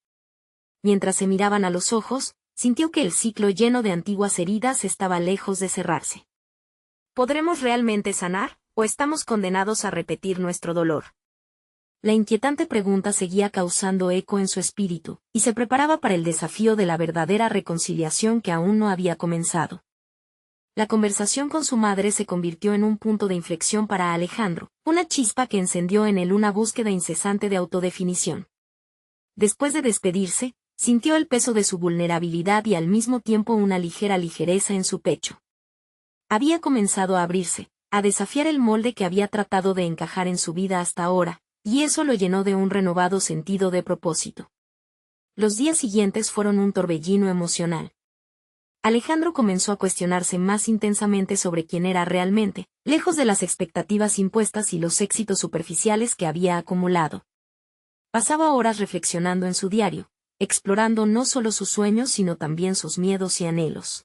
A: Mientras se miraban a los ojos, sintió que el ciclo lleno de antiguas heridas estaba lejos de cerrarse. ¿Podremos realmente sanar, o estamos condenados a repetir nuestro dolor? La inquietante pregunta seguía causando eco en su espíritu, y se preparaba para el desafío de la verdadera reconciliación que aún no había comenzado. La conversación con su madre se convirtió en un punto de inflexión para Alejandro, una chispa que encendió en él una búsqueda incesante de autodefinición. Después de despedirse, sintió el peso de su vulnerabilidad y al mismo tiempo una ligera ligereza en su pecho. Había comenzado a abrirse, a desafiar el molde que había tratado de encajar en su vida hasta ahora, y eso lo llenó de un renovado sentido de propósito. Los días siguientes fueron un torbellino emocional. Alejandro comenzó a cuestionarse más intensamente sobre quién era realmente, lejos de las expectativas impuestas y los éxitos superficiales que había acumulado. Pasaba horas reflexionando en su diario, explorando no solo sus sueños sino también sus miedos y anhelos.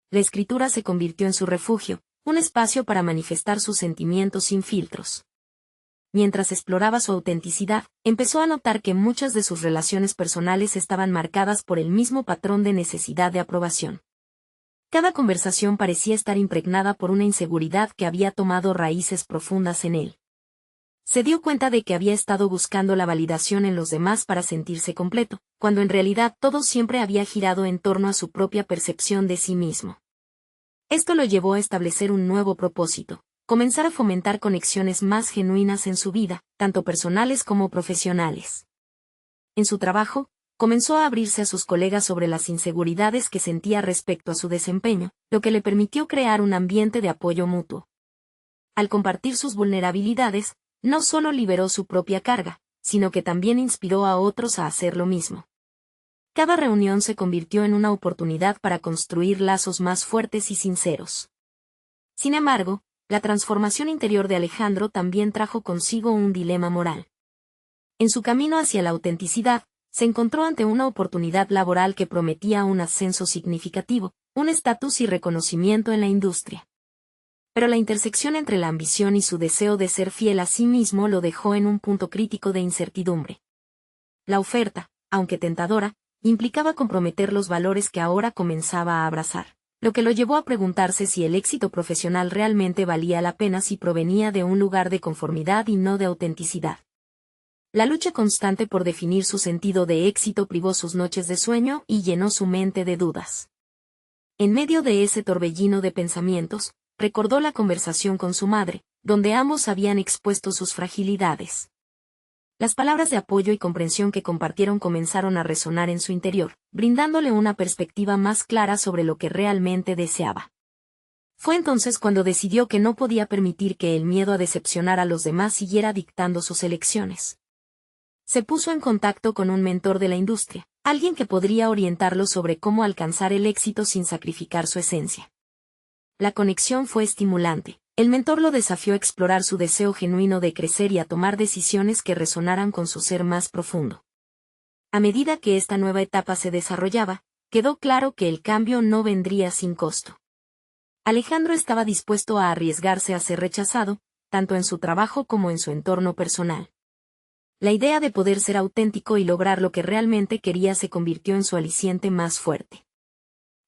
A: La escritura se convirtió en su refugio, un espacio para manifestar sus sentimientos sin filtros. Mientras exploraba su autenticidad, empezó a notar que muchas de sus relaciones personales estaban marcadas por el mismo patrón de necesidad de aprobación. Cada conversación parecía estar impregnada por una inseguridad que había tomado raíces profundas en él. Se dio cuenta de que había estado buscando la validación en los demás para sentirse completo, cuando en realidad todo siempre había girado en torno a su propia percepción de sí mismo. Esto lo llevó a establecer un nuevo propósito: comenzar a fomentar conexiones más genuinas en su vida, tanto personales como profesionales. En su trabajo, comenzó a abrirse a sus colegas sobre las inseguridades que sentía respecto a su desempeño, lo que le permitió crear un ambiente de apoyo mutuo. Al compartir sus vulnerabilidades, no solo liberó su propia carga, sino que también inspiró a otros a hacer lo mismo. Cada reunión se convirtió en una oportunidad para construir lazos más fuertes y sinceros. Sin embargo, la transformación interior de Alejandro también trajo consigo un dilema moral. En su camino hacia la autenticidad, se encontró ante una oportunidad laboral que prometía un ascenso significativo, un estatus y reconocimiento en la industria. Pero la intersección entre la ambición y su deseo de ser fiel a sí mismo lo dejó en un punto crítico de incertidumbre. La oferta, aunque tentadora, implicaba comprometer los valores que ahora comenzaba a abrazar, lo que lo llevó a preguntarse si el éxito profesional realmente valía la pena si provenía de un lugar de conformidad y no de autenticidad. La lucha constante por definir su sentido de éxito privó sus noches de sueño y llenó su mente de dudas. En medio de ese torbellino de pensamientos, recordó la conversación con su madre, donde ambos habían expuesto sus fragilidades. Las palabras de apoyo y comprensión que compartieron comenzaron a resonar en su interior, brindándole una perspectiva más clara sobre lo que realmente deseaba. Fue entonces cuando decidió que no podía permitir que el miedo a decepcionar a los demás siguiera dictando sus elecciones. Se puso en contacto con un mentor de la industria, alguien que podría orientarlo sobre cómo alcanzar el éxito sin sacrificar su esencia. La conexión fue estimulante. El mentor lo desafió a explorar su deseo genuino de crecer y a tomar decisiones que resonaran con su ser más profundo. A medida que esta nueva etapa se desarrollaba, quedó claro que el cambio no vendría sin costo. Alejandro estaba dispuesto a arriesgarse a ser rechazado, tanto en su trabajo como en su entorno personal. La idea de poder ser auténtico y lograr lo que realmente quería se convirtió en su aliciente más fuerte.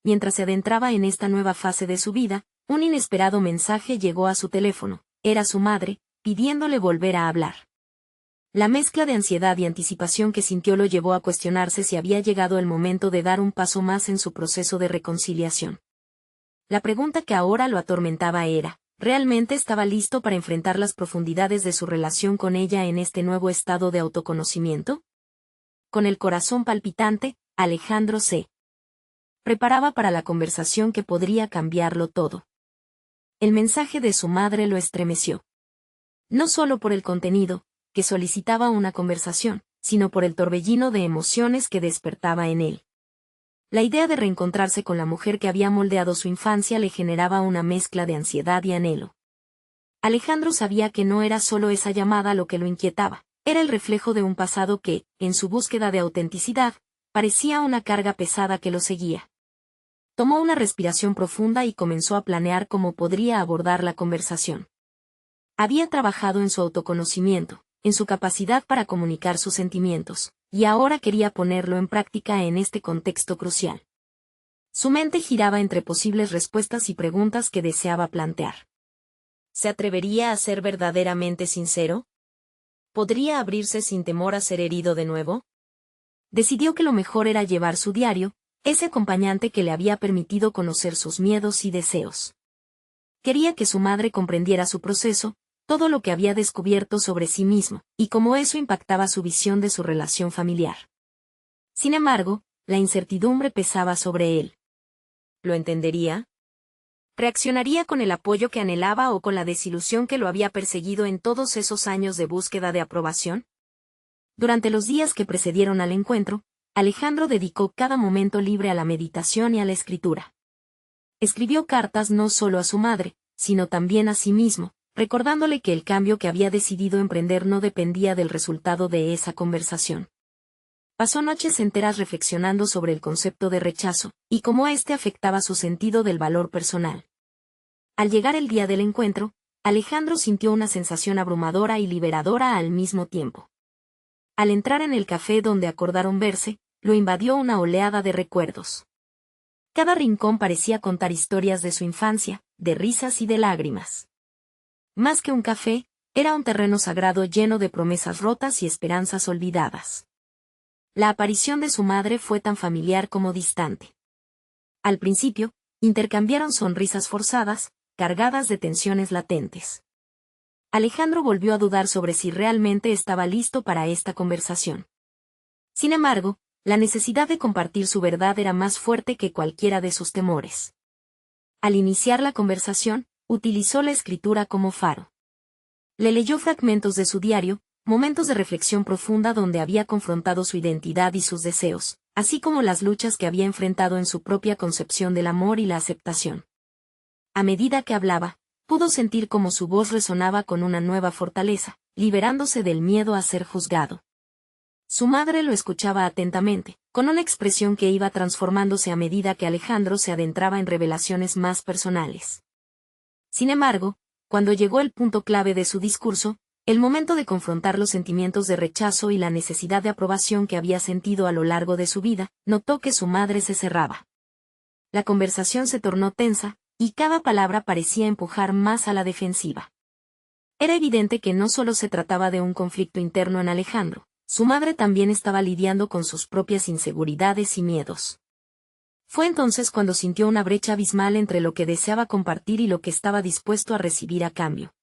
A: Mientras se adentraba en esta nueva fase de su vida, un inesperado mensaje llegó a su teléfono. Era su madre, pidiéndole volver a hablar. La mezcla de ansiedad y anticipación que sintió lo llevó a cuestionarse si había llegado el momento de dar un paso más en su proceso de reconciliación. La pregunta que ahora lo atormentaba era: ¿realmente estaba listo para enfrentar las profundidades de su relación con ella en este nuevo estado de autoconocimiento? Con el corazón palpitante, Alejandro se preparaba para la conversación que podría cambiarlo todo. El mensaje de su madre lo estremeció. No solo por el contenido, que solicitaba una conversación, sino por el torbellino de emociones que despertaba en él. La idea de reencontrarse con la mujer que había moldeado su infancia le generaba una mezcla de ansiedad y anhelo. Alejandro sabía que no era solo esa llamada lo que lo inquietaba, era el reflejo de un pasado que, en su búsqueda de autenticidad, parecía una carga pesada que lo seguía. Tomó una respiración profunda y comenzó a planear cómo podría abordar la conversación. Había trabajado en su autoconocimiento, en su capacidad para comunicar sus sentimientos, y ahora quería ponerlo en práctica en este contexto crucial. Su mente giraba entre posibles respuestas y preguntas que deseaba plantear. ¿Se atrevería a ser verdaderamente sincero? ¿Podría abrirse sin temor a ser herido de nuevo? Decidió que lo mejor era llevar su diario, ese acompañante que le había permitido conocer sus miedos y deseos. Quería que su madre comprendiera su proceso, todo lo que había descubierto sobre sí mismo, y cómo eso impactaba su visión de su relación familiar. Sin embargo, la incertidumbre pesaba sobre él. ¿Lo entendería? ¿Reaccionaría con el apoyo que anhelaba o con la desilusión que lo había perseguido en todos esos años de búsqueda de aprobación? Durante los días que precedieron al encuentro, Alejandro dedicó cada momento libre a la meditación y a la escritura. Escribió cartas no solo a su madre, sino también a sí mismo, recordándole que el cambio que había decidido emprender no dependía del resultado de esa conversación. Pasó noches enteras reflexionando sobre el concepto de rechazo, y cómo éste afectaba su sentido del valor personal. Al llegar el día del encuentro, Alejandro sintió una sensación abrumadora y liberadora al mismo tiempo. Al entrar en el café donde acordaron verse, lo invadió una oleada de recuerdos. Cada rincón parecía contar historias de su infancia, de risas y de lágrimas. Más que un café, era un terreno sagrado lleno de promesas rotas y esperanzas olvidadas. La aparición de su madre fue tan familiar como distante. Al principio, intercambiaron sonrisas forzadas, cargadas de tensiones latentes. Alejandro volvió a dudar sobre si realmente estaba listo para esta conversación. Sin embargo, la necesidad de compartir su verdad era más fuerte que cualquiera de sus temores. Al iniciar la conversación, utilizó la escritura como faro. Le leyó fragmentos de su diario, momentos de reflexión profunda donde había confrontado su identidad y sus deseos, así como las luchas que había enfrentado en su propia concepción del amor y la aceptación. A medida que hablaba, pudo sentir cómo su voz resonaba con una nueva fortaleza, liberándose del miedo a ser juzgado. Su madre lo escuchaba atentamente, con una expresión que iba transformándose a medida que Alejandro se adentraba en revelaciones más personales. Sin embargo, cuando llegó el punto clave de su discurso, el momento de confrontar los sentimientos de rechazo y la necesidad de aprobación que había sentido a lo largo de su vida, notó que su madre se cerraba. La conversación se tornó tensa, y cada palabra parecía empujar más a la defensiva. Era evidente que no solo se trataba de un conflicto interno en Alejandro, su madre también estaba lidiando con sus propias inseguridades y miedos. Fue entonces cuando sintió una brecha abismal entre lo que deseaba compartir y lo que estaba dispuesto a recibir a cambio.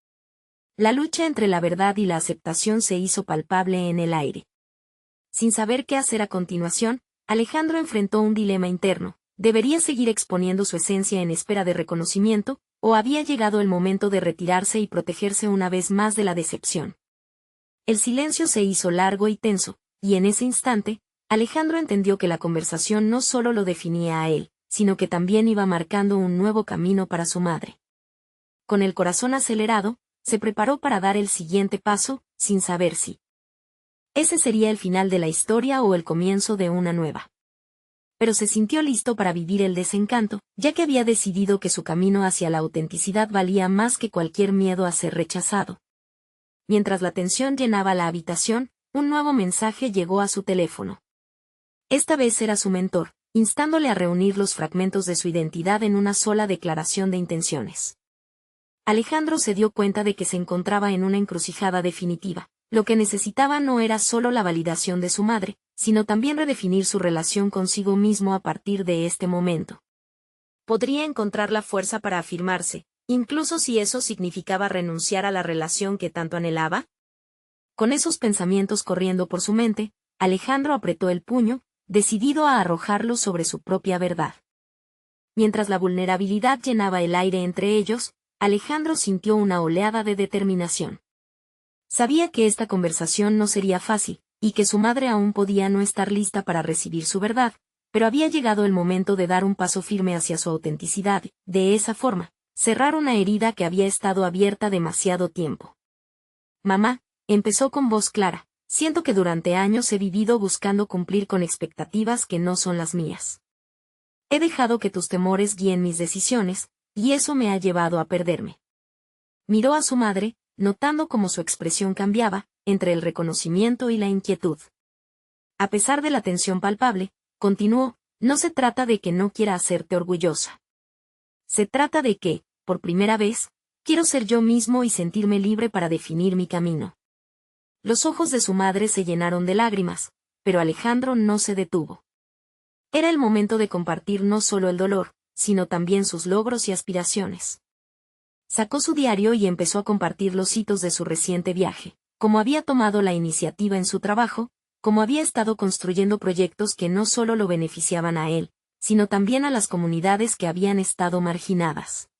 A: La lucha entre la verdad y la aceptación se hizo palpable en el aire. Sin saber qué hacer a continuación, Alejandro enfrentó un dilema interno. ¿Debería seguir exponiendo su esencia en espera de reconocimiento, o había llegado el momento de retirarse y protegerse una vez más de la decepción? El silencio se hizo largo y tenso, y en ese instante, Alejandro entendió que la conversación no solo lo definía a él, sino que también iba marcando un nuevo camino para su madre. Con el corazón acelerado, se preparó para dar el siguiente paso, sin saber si ese sería el final de la historia o el comienzo de una nueva. Pero se sintió listo para vivir el desencanto, ya que había decidido que su camino hacia la autenticidad valía más que cualquier miedo a ser rechazado. Mientras la tensión llenaba la habitación, un nuevo mensaje llegó a su teléfono. Esta vez era su mentor, instándole a reunir los fragmentos de su identidad en una sola declaración de intenciones. Alejandro se dio cuenta de que se encontraba en una encrucijada definitiva. Lo que necesitaba no era solo la validación de su madre, sino también redefinir su relación consigo mismo a partir de este momento. Podría encontrar la fuerza para afirmarse, incluso si eso significaba renunciar a la relación que tanto anhelaba. Con esos pensamientos corriendo por su mente, Alejandro apretó el puño, decidido a arrojarlo sobre su propia verdad. Mientras la vulnerabilidad llenaba el aire entre ellos, Alejandro sintió una oleada de determinación. Sabía que esta conversación no sería fácil, y que su madre aún podía no estar lista para recibir su verdad, pero había llegado el momento de dar un paso firme hacia su autenticidad, de esa forma, cerrar una herida que había estado abierta demasiado tiempo. Mamá, empezó con voz clara, siento que durante años he vivido buscando cumplir con expectativas que no son las mías. He dejado que tus temores guíen mis decisiones, y eso me ha llevado a perderme. Miró a su madre, notando cómo su expresión cambiaba, entre el reconocimiento y la inquietud. A pesar de la tensión palpable, continuó, no se trata de que no quiera hacerte orgullosa. Se trata de que, por primera vez, quiero ser yo mismo y sentirme libre para definir mi camino. Los ojos de su madre se llenaron de lágrimas, pero Alejandro no se detuvo. Era el momento de compartir no solo el dolor, sino también sus logros y aspiraciones. Sacó su diario y empezó a compartir los hitos de su reciente viaje, cómo había tomado la iniciativa en su trabajo, cómo había estado construyendo proyectos que no solo lo beneficiaban a él, sino también a las comunidades que habían estado marginadas.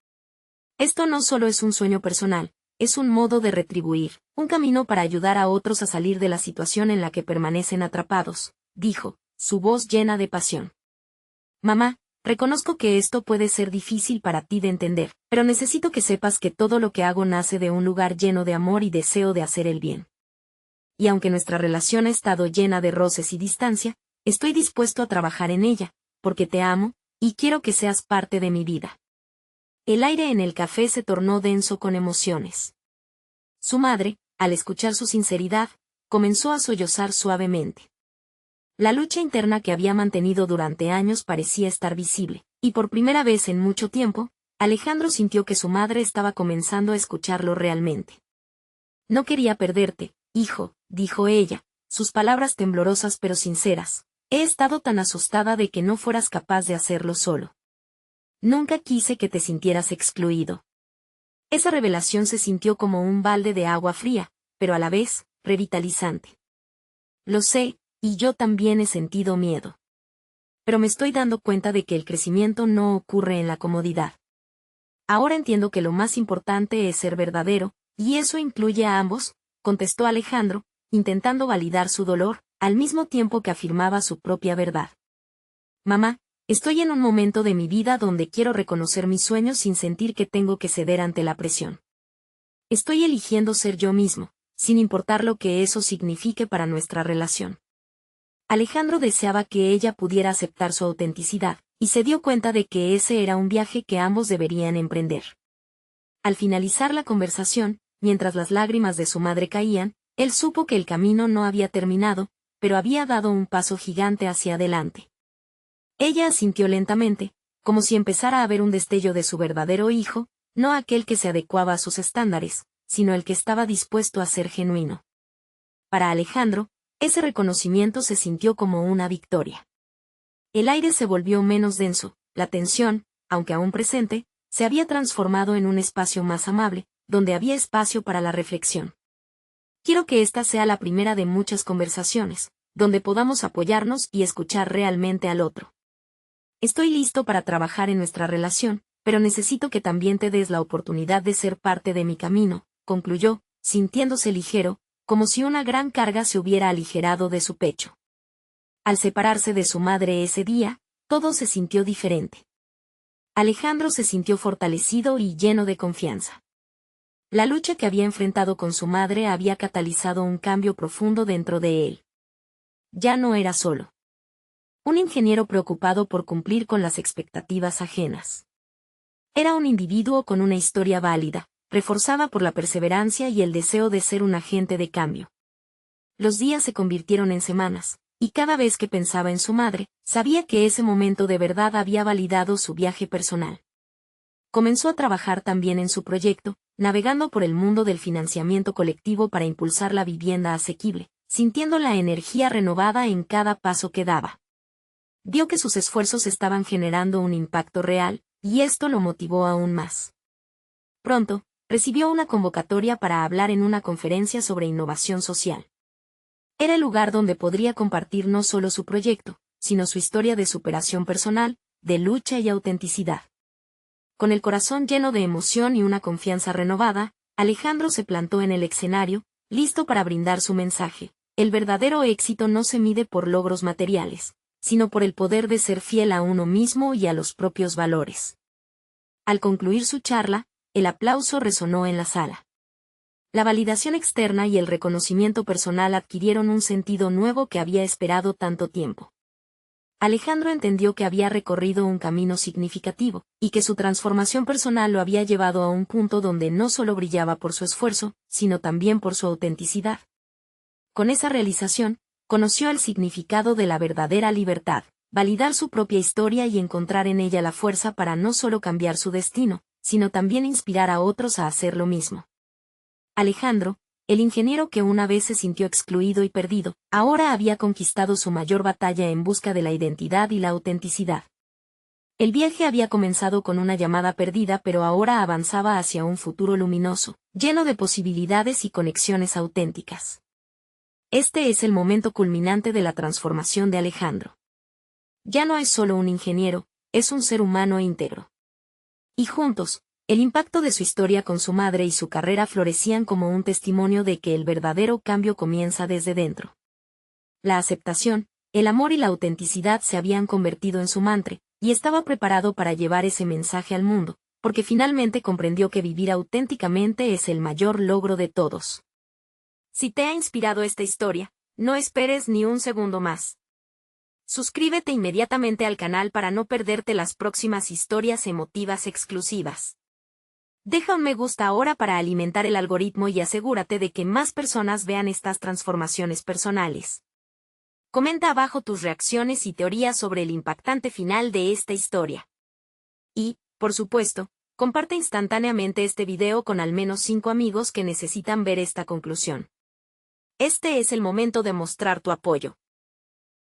A: Esto no solo es un sueño personal, es un modo de retribuir, un camino para ayudar a otros a salir de la situación en la que permanecen atrapados, dijo, su voz llena de pasión. Mamá, reconozco que esto puede ser difícil para ti de entender, pero necesito que sepas que todo lo que hago nace de un lugar lleno de amor y deseo de hacer el bien. Y aunque nuestra relación ha estado llena de roces y distancia, estoy dispuesto a trabajar en ella, porque te amo, y quiero que seas parte de mi vida. El aire en el café se tornó denso con emociones. Su madre, al escuchar su sinceridad, comenzó a sollozar suavemente. La lucha interna que había mantenido durante años parecía estar visible, y por primera vez en mucho tiempo, Alejandro sintió que su madre estaba comenzando a escucharlo realmente. No quería perderte, hijo, dijo ella, sus palabras temblorosas pero sinceras. He estado tan asustada de que no fueras capaz de hacerlo solo. Nunca quise que te sintieras excluido. Esa revelación se sintió como un balde de agua fría, pero a la vez, revitalizante. Lo sé, y yo también he sentido miedo. Pero me estoy dando cuenta de que el crecimiento no ocurre en la comodidad. Ahora entiendo que lo más importante es ser verdadero, y eso incluye a ambos, contestó Alejandro, intentando validar su dolor, al mismo tiempo que afirmaba su propia verdad. Mamá, estoy en un momento de mi vida donde quiero reconocer mis sueños sin sentir que tengo que ceder ante la presión. Estoy eligiendo ser yo mismo, sin importar lo que eso signifique para nuestra relación. Alejandro deseaba que ella pudiera aceptar su autenticidad, y se dio cuenta de que ese era un viaje que ambos deberían emprender. Al finalizar la conversación, mientras las lágrimas de su madre caían, él supo que el camino no había terminado, pero había dado un paso gigante hacia adelante. Ella asintió lentamente, como si empezara a ver un destello de su verdadero hijo, no aquel que se adecuaba a sus estándares, sino el que estaba dispuesto a ser genuino. Para Alejandro, ese reconocimiento se sintió como una victoria. El aire se volvió menos denso, la tensión, aunque aún presente, se había transformado en un espacio más amable, donde había espacio para la reflexión. Quiero que esta sea la primera de muchas conversaciones, donde podamos apoyarnos y escuchar realmente al otro. Estoy listo para trabajar en nuestra relación, pero necesito que también te des la oportunidad de ser parte de mi camino, concluyó, sintiéndose ligero, como si una gran carga se hubiera aligerado de su pecho. Al separarse de su madre ese día, todo se sintió diferente. Alejandro se sintió fortalecido y lleno de confianza. La lucha que había enfrentado con su madre había catalizado un cambio profundo dentro de él. Ya no era solo un ingeniero preocupado por cumplir con las expectativas ajenas. Era un individuo con una historia válida, reforzada por la perseverancia y el deseo de ser un agente de cambio. Los días se convirtieron en semanas, y cada vez que pensaba en su madre, sabía que ese momento de verdad había validado su viaje personal. Comenzó a trabajar también en su proyecto, navegando por el mundo del financiamiento colectivo para impulsar la vivienda asequible, sintiendo la energía renovada en cada paso que daba. Vio que sus esfuerzos estaban generando un impacto real, y esto lo motivó aún más. Pronto, recibió una convocatoria para hablar en una conferencia sobre innovación social. Era el lugar donde podría compartir no solo su proyecto, sino su historia de superación personal, de lucha y autenticidad. Con el corazón lleno de emoción y una confianza renovada, Alejandro se plantó en el escenario, listo para brindar su mensaje, El verdadero éxito no se mide por logros materiales, sino por el poder de ser fiel a uno mismo y a los propios valores. Al concluir su charla, el aplauso resonó en la sala. La validación externa y el reconocimiento personal adquirieron un sentido nuevo que había esperado tanto tiempo. Alejandro entendió que había recorrido un camino significativo, y que su transformación personal lo había llevado a un punto donde no solo brillaba por su esfuerzo, sino también por su autenticidad. Con esa realización, conoció el significado de la verdadera libertad, validar su propia historia y encontrar en ella la fuerza para no solo cambiar su destino, sino también inspirar a otros a hacer lo mismo. Alejandro, el ingeniero que una vez se sintió excluido y perdido, ahora había conquistado su mayor batalla en busca de la identidad y la autenticidad. El viaje había comenzado con una llamada perdida, pero ahora avanzaba hacia un futuro luminoso, lleno de posibilidades y conexiones auténticas. Este es el momento culminante de la transformación de Alejandro. Ya no es solo un ingeniero, es un ser humano íntegro. Y juntos, el impacto de su historia con su madre y su carrera florecían como un testimonio de que el verdadero cambio comienza desde dentro. La aceptación, el amor y la autenticidad se habían convertido en su mantra, y estaba preparado para llevar ese mensaje al mundo, porque finalmente comprendió que vivir auténticamente es el mayor logro de todos. Si te ha inspirado esta historia, no esperes ni un segundo más. Suscríbete inmediatamente al canal para no perderte las próximas historias emotivas exclusivas. Deja un me gusta ahora para alimentar el algoritmo y asegúrate de que más personas vean estas transformaciones personales. Comenta abajo tus reacciones y teorías sobre el impactante final de esta historia. Y, por supuesto, comparte instantáneamente este video con al menos 5 amigos que necesitan ver esta conclusión. Este es el momento de mostrar tu apoyo.